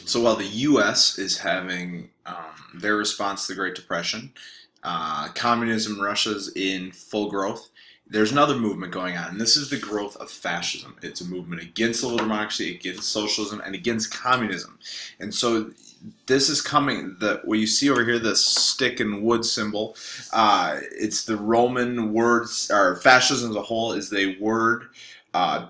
So while the U.S. is having their response to the Great Depression, communism, Russia's in full growth. There's another movement going on, and this is the growth of fascism. It's a movement against liberal democracy, against socialism, and against communism. And so this is coming. What you see over here, the stick and wood symbol, it's the Roman words, or fascism as a whole is the word,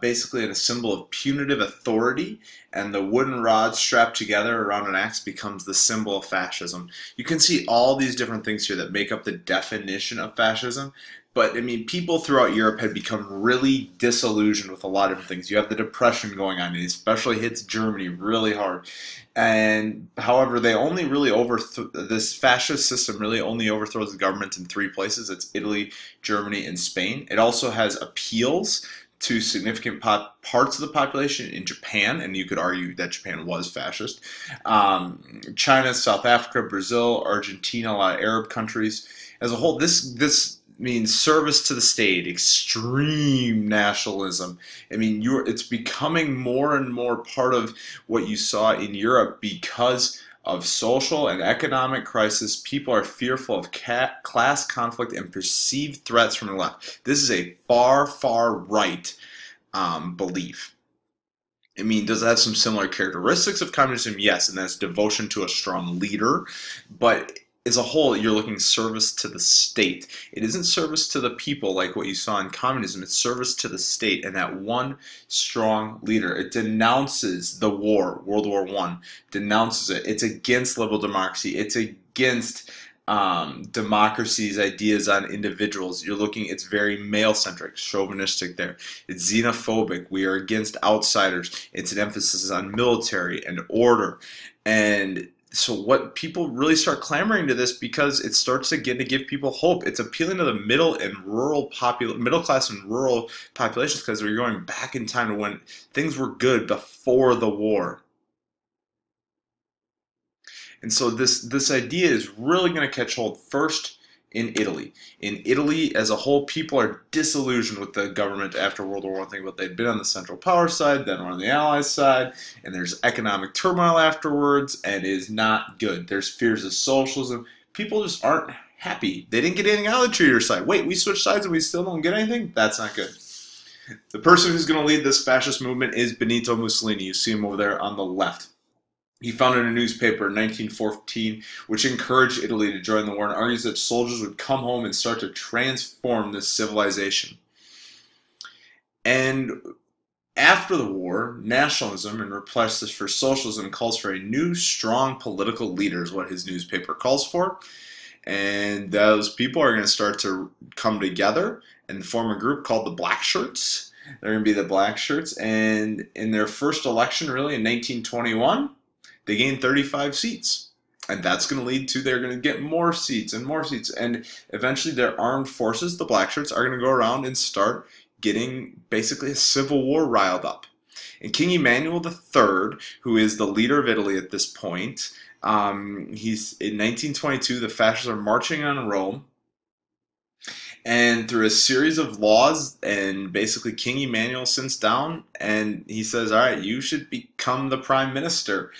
basically a symbol of punitive authority, and the wooden rod strapped together around an axe becomes the symbol of fascism. You can see all these different things here that make up the definition of fascism. But, I mean, people throughout Europe had become really disillusioned with a lot of different things. You have the Depression going on, and it especially hits Germany really hard. And, however, they only really this fascist system really only overthrows the government in three places. It's Italy, Germany, and Spain. It also has appeals to significant parts of the population in Japan, and you could argue that Japan was fascist. China, South Africa, Brazil, Argentina, a lot of Arab countries. As a whole, this means service to the state, extreme nationalism. I mean, it's becoming more and more part of what you saw in Europe because of social and economic crisis. People are fearful of class conflict and perceived threats from the left. This is a far, far right belief. I mean, does it have some similar characteristics of communism? Yes, and that's devotion to a strong leader. But as a whole, you're looking service to the state. It isn't service to the people like what you saw in communism. It's service to the state and that one strong leader. It denounces the war, World War I, denounces it. It's against liberal democracy. It's against democracy's ideas on individuals. It's very male-centric, chauvinistic there. It's xenophobic. We are against outsiders. It's an emphasis on military and order. And so what people really start clamoring to this because it starts to give people hope. It's appealing to the middle class and rural populations because we're going back in time to when things were good before the war. And so this idea is really going to catch hold first in Italy. In Italy, as a whole, people are disillusioned with the government after World War I. Think about they'd been on the Central Power side, then on the Allies side, and there's economic turmoil afterwards, and it is not good. There's fears of socialism. People just aren't happy. They didn't get anything out of the traitor side. Wait, we switched sides and we still don't get anything? That's not good. The person who's going to lead this fascist movement is Benito Mussolini. You see him over there on the left. He founded a newspaper in 1914 which encouraged Italy to join the war and argues that soldiers would come home and start to transform this civilization. And after the war, nationalism and replaces for socialism calls for a new, strong political leader is what his newspaper calls for. And those people are going to start to come together and form a group called the Black Shirts. They're going to be the Black Shirts. And in their first election, really, in 1921, they gained 35 seats. And that's going to lead to they're going to get more seats and more seats. And eventually their armed forces, the Black Shirts, are going to go around and start getting basically a civil war riled up. And King Emmanuel III, who is the leader of Italy at this point, he's in 1922, the fascists are marching on Rome. And through a series of laws, and basically King Emmanuel sits down and he says, all right, you should become the prime minister.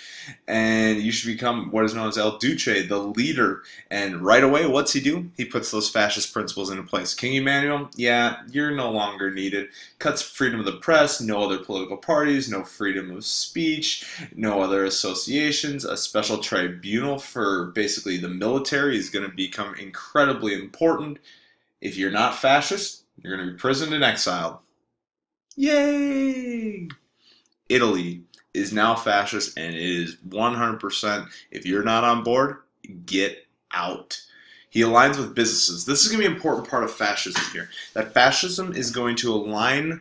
And you should become what is known as El Duce, the leader. And right away, what's he do? He puts those fascist principles into place. King Emmanuel, yeah, you're no longer needed. Cuts freedom of the press, no other political parties, no freedom of speech, no other associations. A special tribunal for basically the military is going to become incredibly important. If you're not fascist, you're going to be imprisoned and exiled. Yay! Italy is now fascist, and it is 100%. If you're not on board, get out. He aligns with businesses. This is going to be an important part of fascism here. That fascism is going to align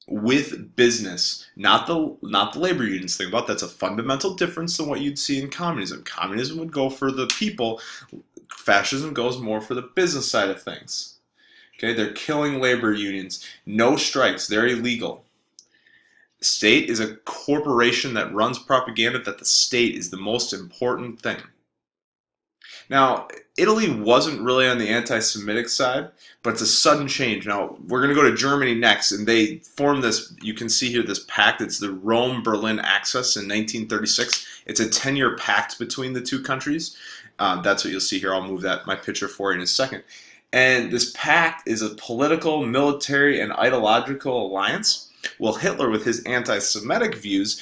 with business, not the labor unions. Think about that's a fundamental difference than what you'd see in communism. Communism would go for the people. Fascism goes more for the business side of things. Okay, they're killing labor unions. No strikes. They're illegal. State is a corporation that runs propaganda that the state is the most important thing. Now, Italy wasn't really on the anti-Semitic side, but it's a sudden change. Now, we're going to go to Germany next, and they formed this, you can see here, this pact. It's the Rome-Berlin Axis in 1936. It's a 10-year pact between the two countries. That's what you'll see here. I'll move my picture for you in a second. And this pact is a political, military, and ideological alliance. Well, Hitler, with his anti-Semitic views,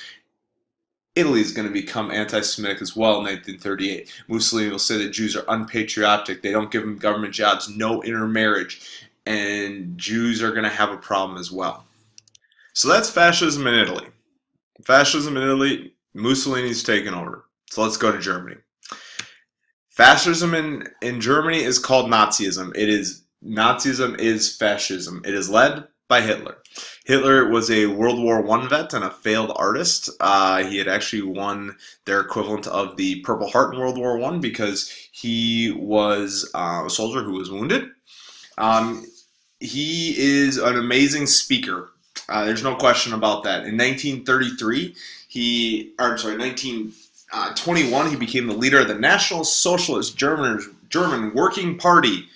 Italy is going to become anti-Semitic as well in 1938. Mussolini will say that Jews are unpatriotic. They don't give them government jobs, no intermarriage, and Jews are going to have a problem as well. So that's fascism in Italy. Fascism in Italy, Mussolini's taken over. So let's go to Germany. Fascism in Germany is called Nazism. Nazism is fascism. It is led by Hitler. Hitler was a World War I vet and a failed artist. He had actually won their equivalent of the Purple Heart in World War I because he was a soldier who was wounded. He is an amazing speaker. There's no question about that. In 1933, 1921, he became the leader of the National Socialist German Working Party.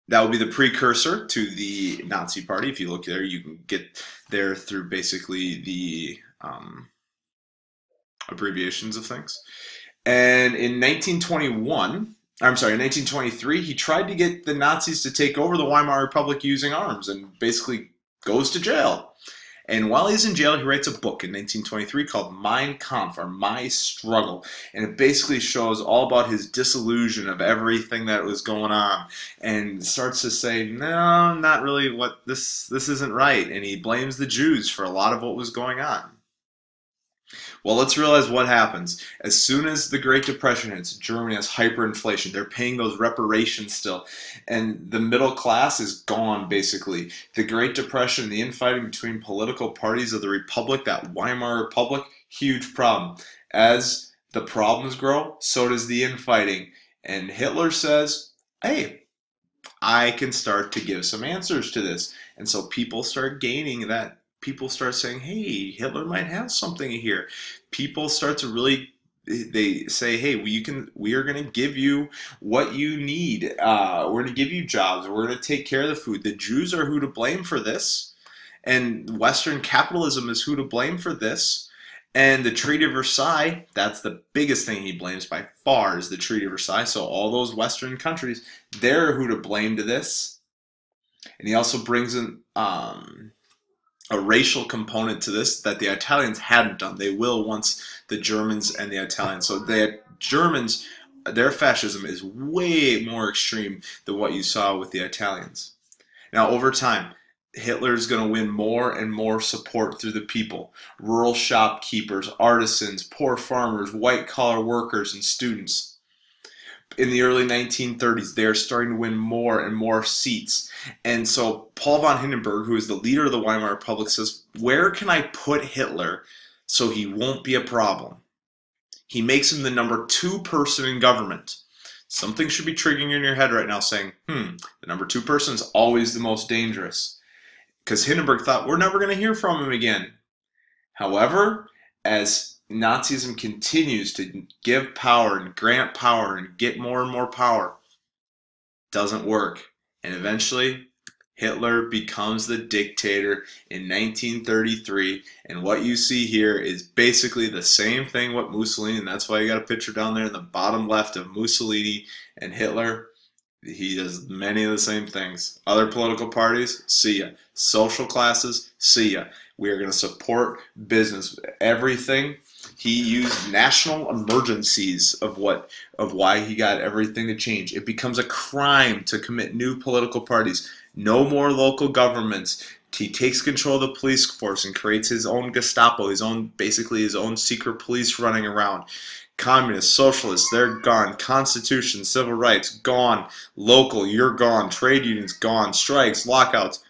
That would be the precursor to the Nazi Party. If you look there, you can get there through basically the abbreviations of things. And in 1923, he tried to get the Nazis to take over the Weimar Republic using arms and basically goes to jail. And while he's in jail, he writes a book in 1923 called Mein Kampf, or My Struggle. And it basically shows all about his disillusion of everything that was going on. And starts to say, no, not really, this isn't right. And he blames the Jews for a lot of what was going on. Well, let's realize what happens. As soon as the Great Depression hits, Germany has hyperinflation. They're paying those reparations still. And the middle class is gone, basically. The Great Depression, the infighting between political parties of the Republic, that Weimar Republic, huge problem. As the problems grow, so does the infighting. And Hitler says, hey, I can start to give some answers to this. And so people start gaining that. People start saying, hey, Hitler might have something here. People start to really, they say, hey, we are going to give you what you need. We're going to give you jobs. We're going to take care of the food. The Jews are who to blame for this. And Western capitalism is who to blame for this. And the Treaty of Versailles, that's the biggest thing he blames by far, is the Treaty of Versailles. So all those Western countries, they're who to blame to this. And he also brings in a racial component to this that the Italians hadn't done. They will once the Germans and the Italians. So the Germans, their fascism is way more extreme than what you saw with the Italians. Now, over time, Hitler is going to win more and more support through the people. Rural shopkeepers, artisans, poor farmers, white-collar workers, and students. In the early 1930s, they're starting to win more and more seats. And so Paul von Hindenburg, who is the leader of the Weimar Republic, says, where can I put Hitler so he won't be a problem? He makes him the number 2 person in government. Something should be triggering in your head right now saying, the number 2 person is always the most dangerous. Because Hindenburg thought, we're never going to hear from him again. However, as Nazism continues to give power and grant power and get more and more power, doesn't work. And eventually, Hitler becomes the dictator in 1933. And what you see here is basically the same thing with Mussolini. And that's why you got a picture down there in the bottom left of Mussolini and Hitler. He does many of the same things. Other political parties, see ya. Social classes, see ya. We are going to support business. Everything. He used national emergencies of why he got everything to change. It becomes a crime to commit new political parties. No more local governments. He takes control of the police force and creates his own Gestapo, basically his own secret police running around. Communists, socialists, they're gone. Constitution, civil rights, gone. Local, you're gone. Trade unions, gone. Strikes, lockouts.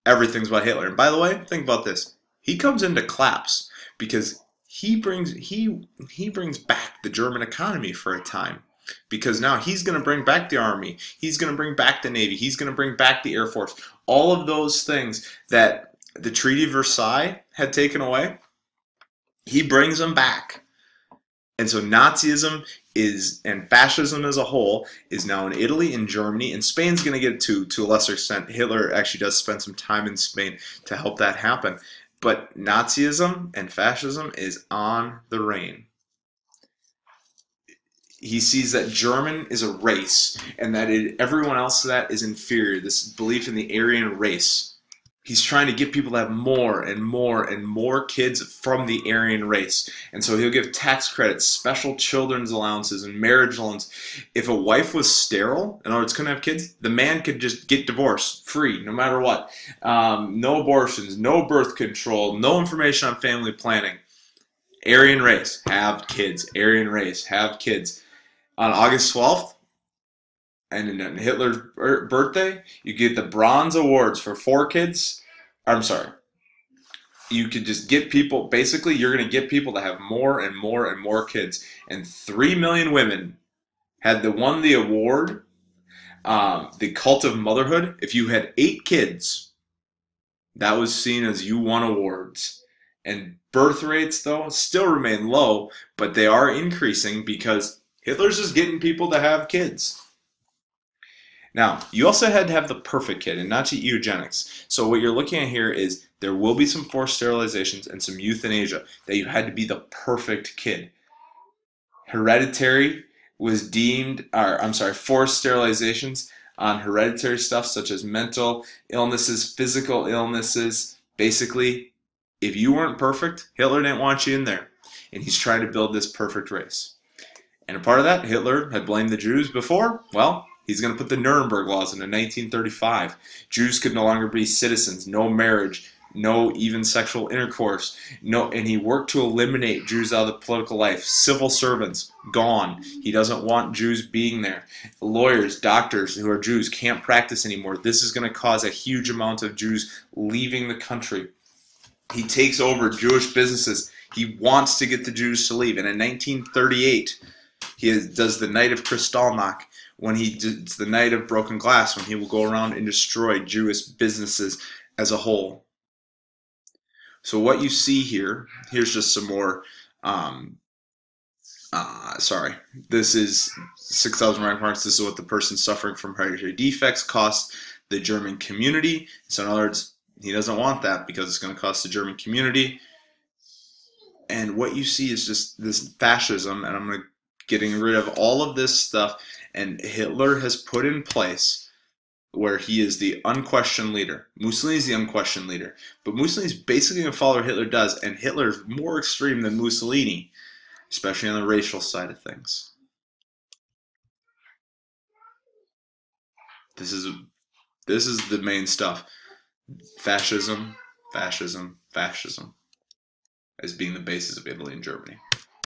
Everything's about Hitler. And by the way, think about this. He comes in to collapse because he brings back the German economy for a time. Because now he's going to bring back the army. He's going to bring back the navy. He's going to bring back the air force. All of those things that the Treaty of Versailles had taken away, he brings them back. And so Nazism is, and fascism as a whole, is now in Italy and Germany, and Spain's going to get it to a lesser extent. Hitler actually does spend some time in Spain to help that happen. But Nazism and fascism is on the reign. He sees that German is a race, and that everyone else to that is inferior. This belief in the Aryan race. He's trying to get people to have more and more and more kids from the Aryan race. And so he'll give tax credits, special children's allowances, and marriage loans. If a wife was sterile, in other words, couldn't have kids, the man could just get divorced, free, no matter what. No abortions, no birth control, no information on family planning. Aryan race, have kids. Aryan race, have kids. On August 12th, and in Hitler's birthday, you get the bronze awards for 4 kids. I'm sorry. You could just get people, basically, you're going to get people to have more and more and more kids. And 3 million women won the award, the cult of motherhood. If you had 8 kids, that was seen as you won awards. And birth rates, though, still remain low, but they are increasing because Hitler's just getting people to have kids. Now, you also had to have the perfect kid and not to eugenics. So what you're looking at here is there will be some forced sterilizations and some euthanasia, that you had to be the perfect kid. Hereditary was deemed, forced sterilizations on hereditary stuff such as mental illnesses, physical illnesses. Basically, if you weren't perfect, Hitler didn't want you in there. And he's trying to build this perfect race. And a part of that, Hitler had blamed the Jews before. Well, he's going to put the Nuremberg laws in 1935. Jews could no longer be citizens, no marriage, no even sexual intercourse. And he worked to eliminate Jews out of the political life. Civil servants, gone. He doesn't want Jews being there. Lawyers, doctors who are Jews can't practice anymore. This is going to cause a huge amount of Jews leaving the country. He takes over Jewish businesses. He wants to get the Jews to leave. And in 1938, he does the Night of Kristallnacht, when he does the Night of Broken Glass, when he will go around and destroy Jewish businesses as a whole. So what you see here, here's just some more, this is 6,000 rank marks. This is what the person suffering from hereditary defects cost the German community. So in other words, he doesn't want that because it's going to cost the German community. And what you see is just this fascism, and I'm getting rid of all of this stuff, and Hitler has put in place where he is the unquestioned leader. Mussolini's the unquestioned leader. But Mussolini's basically going to follow what Hitler does, and Hitler's more extreme than Mussolini, especially on the racial side of things. This is the main stuff. Fascism, fascism, fascism, as being the basis of Italy and Germany.